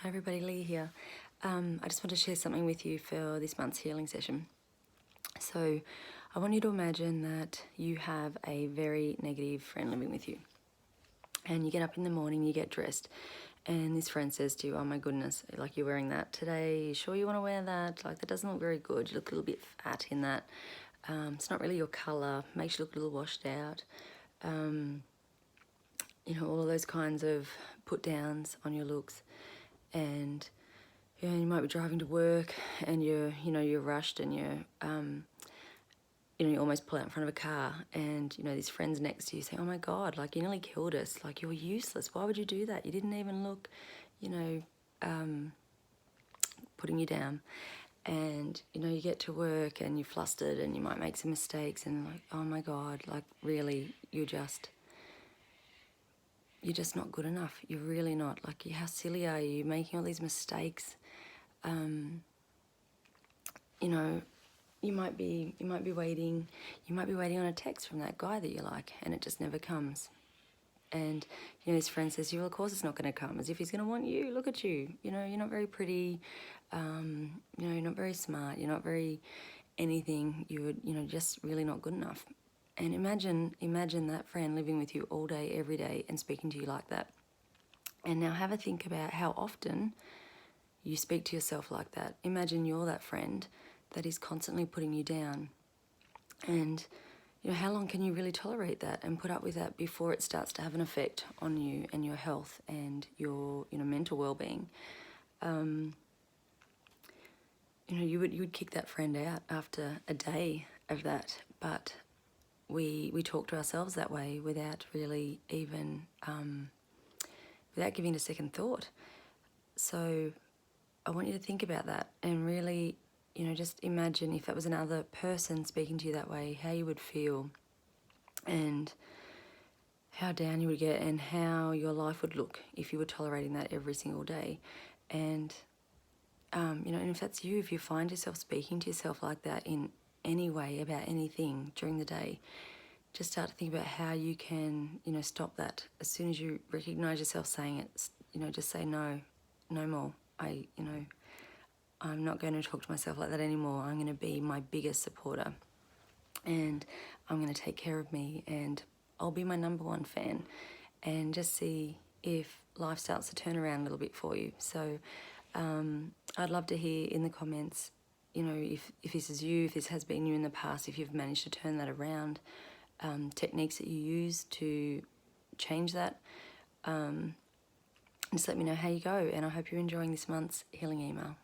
Hi everybody, Lee here. I just want to share something with you for this month's healing session. So I want you to imagine that you have a very negative friend living with you. And you get up in the morning, you get dressed, and this friend says to you, oh my goodness, like you're wearing that today, you sure you want to wear that? Like that doesn't look very good, you look a little bit fat in that. It's not really your colour, makes you look a little washed out. You know, all of those kinds of put downs on your looks. And you might be driving to work and you're rushed and you almost pull out in front of a car and, these friends next to you say, oh my God, like you nearly killed us. Like you're useless. Why would you do that? You didn't even look, putting you down. And, you get to work and you're flustered and you might make some mistakes and like, oh my God, like really, you're just not good enough. You're really not. Like, how silly are you? You're making all these mistakes. You might be waiting on a text from that guy that you like, and it just never comes. And his friend says, "Well, of course it's not going to come. As if he's going to want you. Look at you. You're not very pretty. You're not very smart. You're not very anything. You're just really not good enough." And imagine that friend living with you all day, every day, and speaking to you like that. And now have a think about how often you speak to yourself like that. Imagine you're that friend that is constantly putting you down. And, how long can you really tolerate that and put up with that before it starts to have an effect on you and your health and your, mental well-being? You would kick that friend out after a day of that, but we talk to ourselves that way without really even, without giving it a second thought. So I want you to think about that and really, just imagine if that was another person speaking to you that way, how you would feel and how down you would get and how your life would look if you were tolerating that every single day. And, and if that's you, if you find yourself speaking to yourself like that in any way about anything during the day, just start to think about how you can, stop that. As soon as you recognize yourself saying it, just say no more. I'm not going to talk to myself like that anymore. I'm going to be my biggest supporter and I'm going to take care of me and I'll be my number one fan, and just see if life starts to turn around a little bit for you. So I'd love to hear in the comments, if this is you, if this has been you in the past, if you've managed to turn that around, techniques that you use to change that. Just let me know how you go, and I hope you're enjoying this month's healing email.